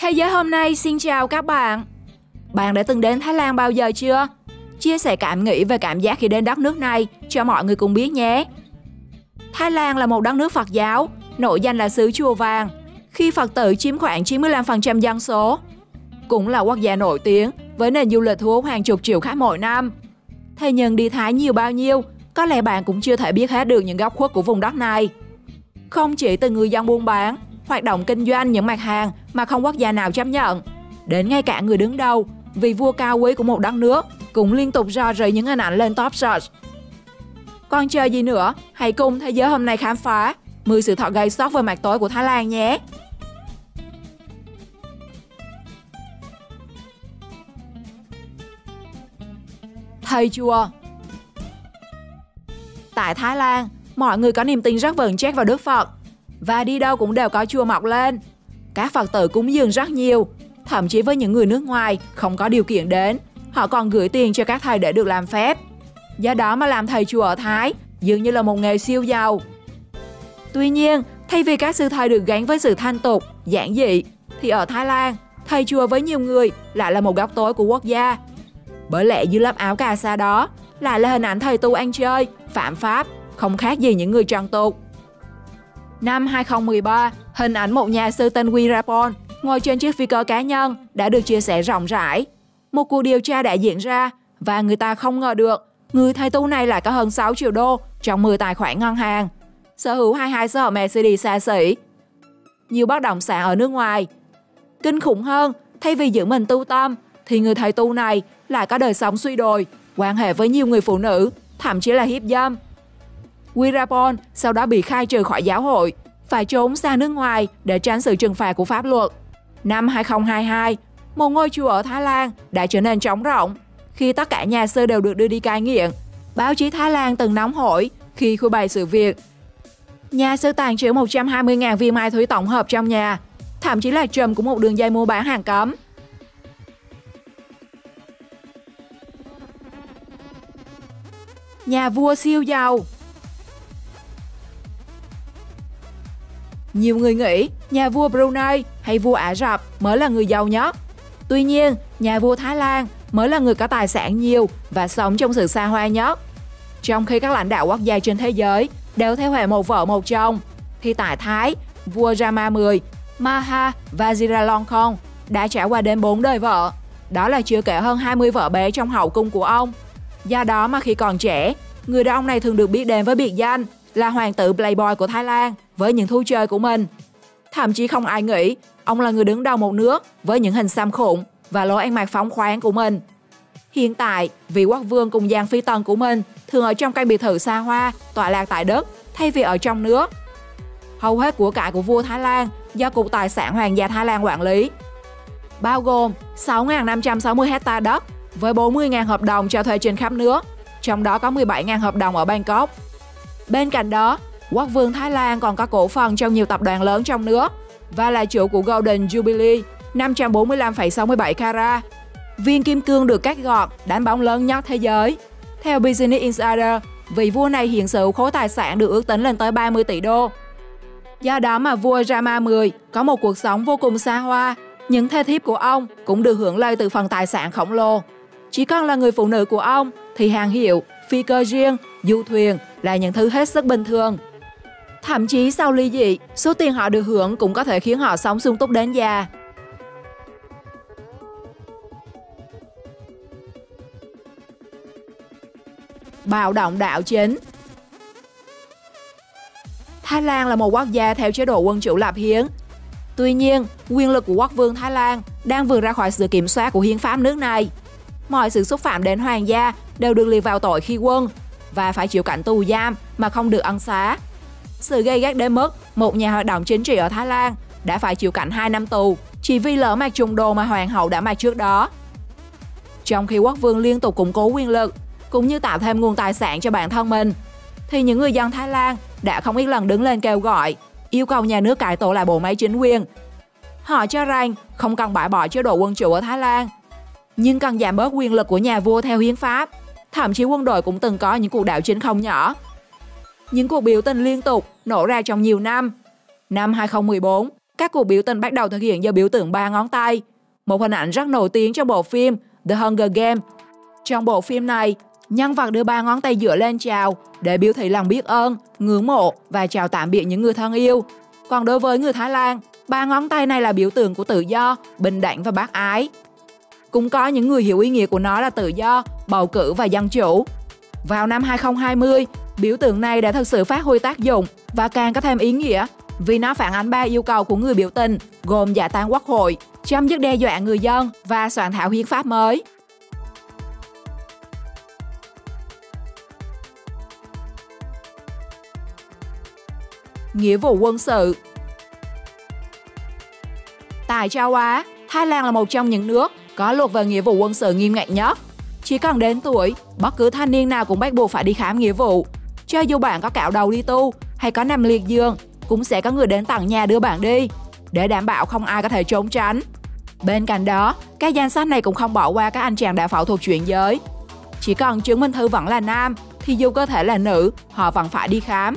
Thế giới hôm nay xin chào các bạn. Bạn đã từng đến Thái Lan bao giờ chưa? Chia sẻ cảm nghĩ về cảm giác khi đến đất nước này cho mọi người cùng biết nhé. Thái Lan là một đất nước Phật giáo, nổi danh là xứ Chùa Vàng, khi Phật tử chiếm khoảng 95% dân số. Cũng là quốc gia nổi tiếng với nền du lịch thu hút hàng chục triệu khách mỗi năm. Thế nhưng đi Thái nhiều bao nhiêu, có lẽ bạn cũng chưa thể biết hết được những góc khuất của vùng đất này. Không chỉ từ người dân buôn bán, hoạt động kinh doanh những mặt hàng mà không quốc gia nào chấp nhận, đến ngay cả người đứng đầu, vị vua cao quý của một đất nước, cũng liên tục rò rỉ những hình ảnh lên top search. Còn chờ gì nữa, hãy cùng Thế giới hôm nay khám phá 10 sự thật gây sốc về mặt tối của Thái Lan nhé. Thầy chùa. Tại Thái Lan, mọi người có niềm tin rất vững chắc vào Đức Phật, và đi đâu cũng đều có chùa mọc lên. Các Phật tử cúng dường rất nhiều, thậm chí với những người nước ngoài không có điều kiện đến, họ còn gửi tiền cho các thầy để được làm phép. Do đó mà làm thầy chùa ở Thái dường như là một nghề siêu giàu. Tuy nhiên, thay vì các sư thầy được gắn với sự thanh tục, giản dị, thì ở Thái Lan, thầy chùa với nhiều người lại là một góc tối của quốc gia. Bởi lẽ dưới lớp áo cà sa đó lại là hình ảnh thầy tu ăn chơi, phạm pháp, không khác gì những người trần tục. Năm 2013, hình ảnh một nhà sư tên Wirapon ngồi trên chiếc phi cơ cá nhân đã được chia sẻ rộng rãi. Một cuộc điều tra đã diễn ra và người ta không ngờ được người thầy tu này lại có hơn 6 triệu đô trong 10 tài khoản ngân hàng, sở hữu 22 xe Mercedes xa xỉ, nhiều bất động sản ở nước ngoài. Kinh khủng hơn, thay vì giữ mình tu tâm, thì người thầy tu này lại có đời sống suy đồi, quan hệ với nhiều người phụ nữ, thậm chí là hiếp dâm. Wirapon sau đó bị khai trừ khỏi giáo hội, phải trốn sang nước ngoài để tránh sự trừng phạt của pháp luật. Năm 2022, một ngôi chùa ở Thái Lan đã trở nên trống rỗng khi tất cả nhà sư đều được đưa đi cai nghiện. Báo chí Thái Lan từng nóng hổi khi khui bày sự việc. Nhà sư tàng trữ 120.000 viên ma túy tổng hợp trong nhà, thậm chí là trùm của một đường dây mua bán hàng cấm. Nhà vua siêu giàu. Nhiều người nghĩ nhà vua Brunei hay vua Ả Rập mới là người giàu nhất. Tuy nhiên, nhà vua Thái Lan mới là người có tài sản nhiều và sống trong sự xa hoa nhất. Trong khi các lãnh đạo quốc gia trên thế giới đều theo hệ một vợ một chồng, thì tại Thái, vua Rama X, Maha Vajiralongkorn đã trải qua đến 4 đời vợ. Đó là chưa kể hơn 20 vợ bé trong hậu cung của ông. Do đó mà khi còn trẻ, người đàn ông này thường được biết đến với biệt danh là hoàng tử Playboy của Thái Lan với những thú chơi của mình. Thậm chí không ai nghĩ ông là người đứng đầu một nước với những hình xăm khủng và lối ăn mặc phóng khoáng của mình. Hiện tại, vị quốc vương cùng dàn phi tần của mình thường ở trong căn biệt thự xa hoa tọa lạc tại đất thay vì ở trong nước. Hầu hết của cải của vua Thái Lan do Cục Tài sản Hoàng gia Thái Lan quản lý, bao gồm 6.560 hectare đất với 40.000 hợp đồng cho thuê trên khắp nước, trong đó có 17.000 hợp đồng ở Bangkok. Bên cạnh đó, quốc vương Thái Lan còn có cổ phần trong nhiều tập đoàn lớn trong nước và là chủ của Golden Jubilee 545,67 carat, viên kim cương được cắt gọt, đánh bóng lớn nhất thế giới. Theo Business Insider, vị vua này hiện sở hữu khối tài sản được ước tính lên tới 30 tỷ đô. Do đó mà vua Rama X có một cuộc sống vô cùng xa hoa. Những thê thiếp của ông cũng được hưởng lợi từ phần tài sản khổng lồ. Chỉ còn là người phụ nữ của ông thì hàng hiệu, phi cơ riêng, du thuyền là những thứ hết sức bình thường. Thậm chí sau ly dị, số tiền họ được hưởng cũng có thể khiến họ sống sung túc đến già. Bạo động đạo chính. Thái Lan là một quốc gia theo chế độ quân chủ lập hiến. Tuy nhiên, quyền lực của quốc vương Thái Lan đang vượt ra khỏi sự kiểm soát của hiến pháp nước này. Mọi sự xúc phạm đến hoàng gia đều được liệt vào tội khi quân và phải chịu cảnh tù giam mà không được ân xá. Sự gay gắt đến mức một nhà hoạt động chính trị ở Thái Lan đã phải chịu cảnh 2 năm tù chỉ vì lỡ mặc trùng đồ mà hoàng hậu đã mặc trước đó. Trong khi quốc vương liên tục củng cố quyền lực cũng như tạo thêm nguồn tài sản cho bản thân mình, thì những người dân Thái Lan đã không ít lần đứng lên kêu gọi, yêu cầu nhà nước cải tổ lại bộ máy chính quyền. Họ cho rằng không cần bãi bỏ chế độ quân chủ ở Thái Lan, nhưng cần giảm bớt quyền lực của nhà vua theo hiến pháp. Thậm chí quân đội cũng từng có những cuộc đảo chính không nhỏ. Những cuộc biểu tình liên tục nổ ra trong nhiều năm. Năm 2014, Các cuộc biểu tình bắt đầu thực hiện do biểu tượng 3 ngón tay, một hình ảnh rất nổi tiếng trong bộ phim The Hunger Games. Trong bộ phim này, nhân vật đưa 3 ngón tay giữa lên chào để biểu thị lòng biết ơn, ngưỡng mộ và chào tạm biệt những người thân yêu. Còn đối với người Thái Lan, 3 ngón tay này là biểu tượng của tự do, bình đẳng và bác ái. Cũng có những người hiểu ý nghĩa của nó là tự do, bầu cử và dân chủ. Vào năm 2020, biểu tượng này đã thực sự phát huy tác dụng và càng có thêm ý nghĩa vì nó phản ánh 3 yêu cầu của người biểu tình, gồm giải tán quốc hội, chấm dứt đe dọa người dân và soạn thảo hiến pháp mới. Nghĩa vụ quân sự. Tại châu Á, Thái Lan là một trong những nước có luật về nghĩa vụ quân sự nghiêm ngặt nhất. Chỉ cần đến tuổi, bất cứ thanh niên nào cũng bắt buộc phải đi khám nghĩa vụ. Cho dù bạn có cạo đầu đi tu hay có nằm liệt giường, cũng sẽ có người đến tận nhà đưa bạn đi, để đảm bảo không ai có thể trốn tránh. Bên cạnh đó, các danh sách này cũng không bỏ qua các anh chàng đã phẫu thuật chuyển giới. Chỉ cần chứng minh thư vẫn là nam, thì dù cơ thể là nữ, họ vẫn phải đi khám.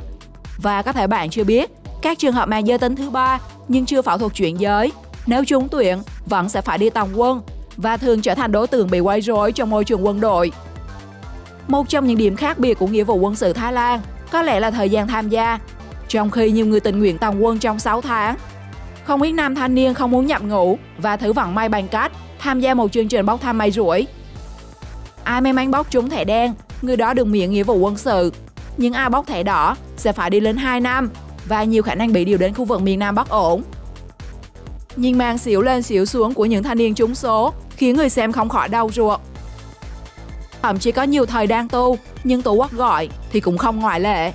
Và có thể bạn chưa biết, các trường hợp mang giới tính thứ ba nhưng chưa phẫu thuật chuyển giới, nếu trúng tuyển, vẫn sẽ phải đi tòng quân và thường trở thành đối tượng bị quấy rối trong môi trường quân đội. Một trong những điểm khác biệt của nghĩa vụ quân sự Thái Lan có lẽ là thời gian tham gia. Trong khi nhiều người tình nguyện tòng quân trong 6 tháng, không ít nam thanh niên không muốn nhập ngũ và thử vận may bằng cách tham gia một chương trình bốc thăm may rủi. Ai may mắn bốc trúng thẻ đen, người đó được miễn nghĩa vụ quân sự. Nhưng ai bốc thẻ đỏ sẽ phải đi lính 2 năm và nhiều khả năng bị điều đến khu vực miền Nam bất ổn. Nhìn màn xỉu lên xỉu xuống của những thanh niên trúng số khiến người xem không khỏi đau ruột. Thậm chí có nhiều thầy đang tu, nhưng tổ quốc gọi thì cũng không ngoại lệ.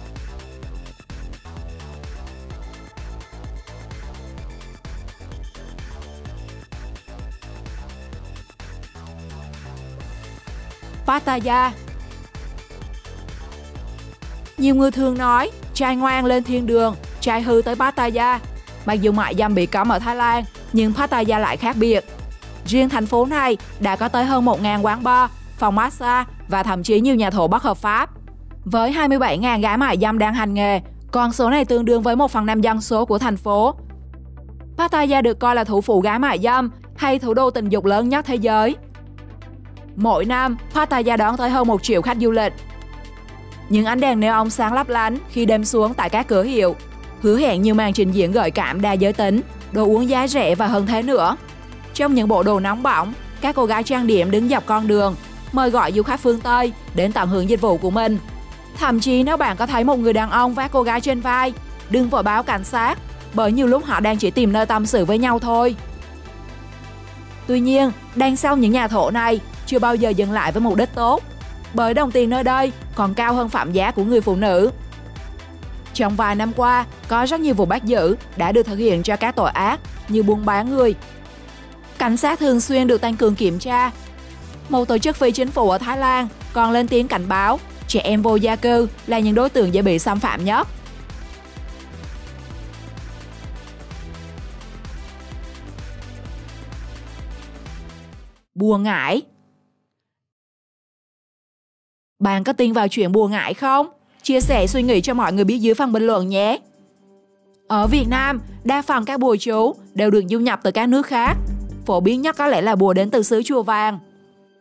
Pattaya. Nhiều người thường nói trai ngoan lên thiên đường, trai hư tới Pattaya. Mặc dù mại dâm bị cấm ở Thái Lan, nhưng Pattaya lại khác biệt. Riêng thành phố này đã có tới hơn 1.000 quán bar, phòng massage và thậm chí nhiều nhà thổ bất hợp pháp. Với 27.000 gái mại dâm đang hành nghề, con số này tương đương với 1/5 dân số của thành phố. Pattaya được coi là thủ phủ gái mại dâm hay thủ đô tình dục lớn nhất thế giới. Mỗi năm, Pattaya đón tới hơn 1 triệu khách du lịch. Những ánh đèn neon sáng lấp lánh khi đêm xuống tại các cửa hiệu, hứa hẹn nhiều màn trình diễn gợi cảm đa giới tính, đồ uống giá rẻ và hơn thế nữa. Trong những bộ đồ nóng bỏng, các cô gái trang điểm đứng dọc con đường, mời gọi du khách phương Tây đến tận hưởng dịch vụ của mình. Thậm chí nếu bạn có thấy một người đàn ông vác cô gái trên vai, đừng vội báo cảnh sát, bởi nhiều lúc họ đang chỉ tìm nơi tâm sự với nhau thôi. Tuy nhiên, đằng sau những nhà thổ này chưa bao giờ dừng lại với mục đích tốt, bởi đồng tiền nơi đây còn cao hơn phạm giá của người phụ nữ. Trong vài năm qua, có rất nhiều vụ bắt giữ đã được thực hiện cho các tội ác như buôn bán người. Cảnh sát thường xuyên được tăng cường kiểm tra. Một tổ chức phi chính phủ ở Thái Lan còn lên tiếng cảnh báo trẻ em vô gia cư là những đối tượng dễ bị xâm phạm nhất. Bùa ngải. Bạn có tin vào chuyện bùa ngải không? Chia sẻ suy nghĩ cho mọi người biết dưới phần bình luận nhé. Ở Việt Nam, đa phần các bùa chú đều được du nhập từ các nước khác. Phổ biến nhất có lẽ là bùa đến từ xứ Chùa Vàng.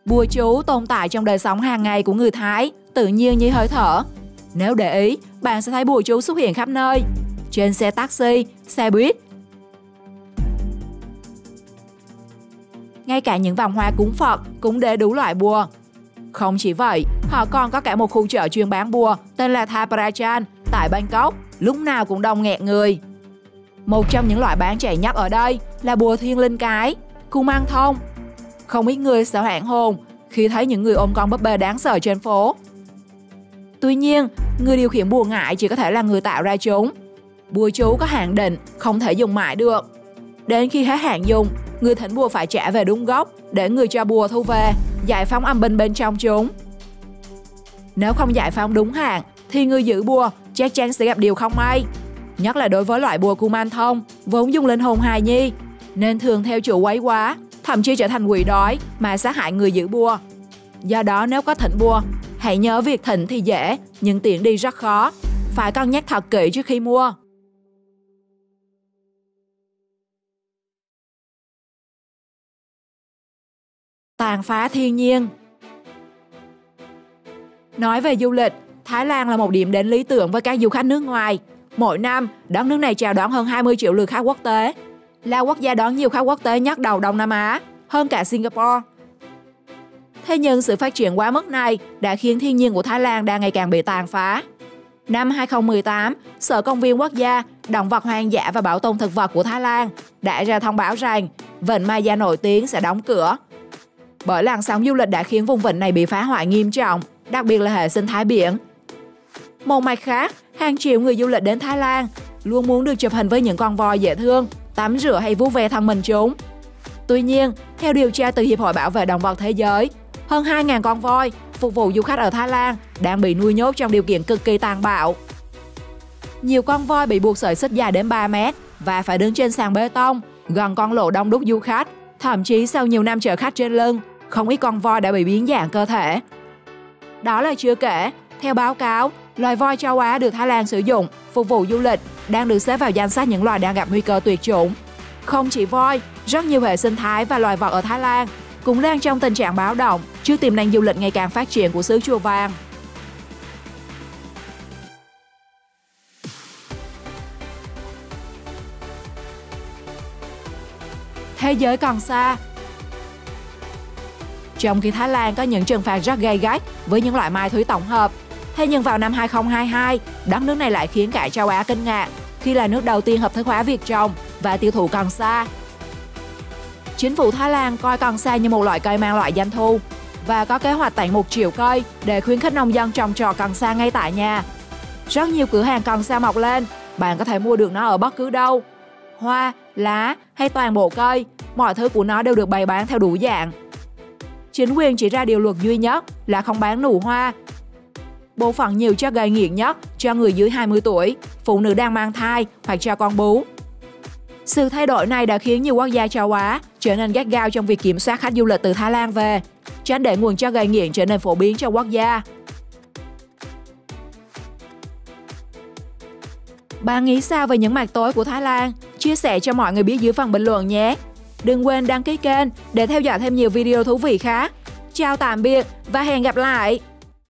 Bùa chú tồn tại trong đời sống hàng ngày của người Thái, tự nhiên như hơi thở. Nếu để ý, bạn sẽ thấy bùa chú xuất hiện khắp nơi, trên xe taxi, xe buýt. Ngay cả những vòng hoa cúng Phật cũng để đủ loại bùa. Không chỉ vậy, họ còn có cả một khu chợ chuyên bán bùa tên là Thai Prachan tại Bangkok, lúc nào cũng đông nghẹt người. Một trong những loại bán chạy nhất ở đây là bùa thiên linh cái, Kuman Thong. Không ít người sẽ hoảng hồn khi thấy những người ôm con búp bê đáng sợ trên phố. Tuy nhiên, người điều khiển bùa ngải chỉ có thể là người tạo ra chúng. Bùa chú có hạn định, không thể dùng mãi được. Đến khi hết hạn dùng, người thỉnh bùa phải trả về đúng gốc để người cho bùa thu về, giải phóng âm binh bên trong chúng. Nếu không giải phóng đúng hạn, thì người giữ bùa chắc chắn sẽ gặp điều không may. Nhất là đối với loại bùa Kuman Thong, vốn dùng linh hồn hài nhi, nên thường theo chủ quấy quá, thậm chí trở thành quỷ đói mà sát hại người giữ bùa. Do đó nếu có thỉnh bùa, hãy nhớ việc thỉnh thì dễ, nhưng tiện đi rất khó. Phải cân nhắc thật kỹ trước khi mua. tàn phá thiên nhiên. Nói về du lịch, Thái Lan là một điểm đến lý tưởng với các du khách nước ngoài. Mỗi năm, đất nước này chào đón hơn 20 triệu lượt khách quốc tế, là quốc gia đón nhiều khách quốc tế nhất đầu Đông Nam Á, hơn cả Singapore. Thế nhưng sự phát triển quá mức này đã khiến thiên nhiên của Thái Lan đang ngày càng bị tàn phá. Năm 2018, Sở Công viên Quốc gia, Động vật hoang dã và Bảo tồn thực vật của Thái Lan đã ra thông báo rằng vịnh Maya nổi tiếng sẽ đóng cửa. Bởi làn sóng du lịch đã khiến vùng vịnh này bị phá hoại nghiêm trọng, đặc biệt là hệ sinh thái biển. Một mặt khác, hàng triệu người du lịch đến Thái Lan luôn muốn được chụp hình với những con voi dễ thương, tắm rửa hay vuốt ve thân mình chúng. Tuy nhiên, theo điều tra từ Hiệp hội Bảo vệ Động vật Thế giới, hơn 2.000 con voi phục vụ du khách ở Thái Lan đang bị nuôi nhốt trong điều kiện cực kỳ tàn bạo. Nhiều con voi bị buộc sợi xích dài đến 3 mét và phải đứng trên sàn bê tông, gần con lộ đông đúc du khách. Thậm chí sau nhiều năm chở khách trên lưng, không ít con voi đã bị biến dạng cơ thể. Đó là chưa kể, theo báo cáo, loài voi châu Á được Thái Lan sử dụng phục vụ du lịch đang được xếp vào danh sách những loài đang gặp nguy cơ tuyệt chủng. Không chỉ voi, rất nhiều hệ sinh thái và loài vật ở Thái Lan cũng đang trong tình trạng báo động trước tiềm năng du lịch ngày càng phát triển của xứ Chùa Vàng. Thế giới còn xa. Trong khi Thái Lan có những trừng phạt rất gay gắt với những loại ma túy tổng hợp, thế nhưng vào năm 2022, đất nước này lại khiến cả châu Á kinh ngạc khi là nước đầu tiên hợp thức hóa việc trồng và tiêu thụ cần sa. Chính phủ Thái Lan coi cần sa như một loại cây mang lại doanh thu và có kế hoạch tặng 1 triệu cây để khuyến khích nông dân trồng trọt cần sa ngay tại nhà. Rất nhiều cửa hàng cần sa mọc lên, bạn có thể mua được nó ở bất cứ đâu. Hoa, lá hay toàn bộ cây, mọi thứ của nó đều được bày bán theo đủ dạng. Chính quyền chỉ ra điều luật duy nhất là không bán nụ hoa. Bộ phận nhiều chất gây nghiện nhất cho người dưới 20 tuổi, phụ nữ đang mang thai hoặc cho con bú. Sự thay đổi này đã khiến nhiều quốc gia châu Á trở nên gắt gao trong việc kiểm soát khách du lịch từ Thái Lan về, tránh để nguồn chất gây nghiện trở nên phổ biến trong quốc gia. Bạn nghĩ sao về những mặt tối của Thái Lan? Chia sẻ cho mọi người biết dưới phần bình luận nhé! Đừng quên đăng ký kênh để theo dõi thêm nhiều video thú vị khác. Chào tạm biệt và hẹn gặp lại!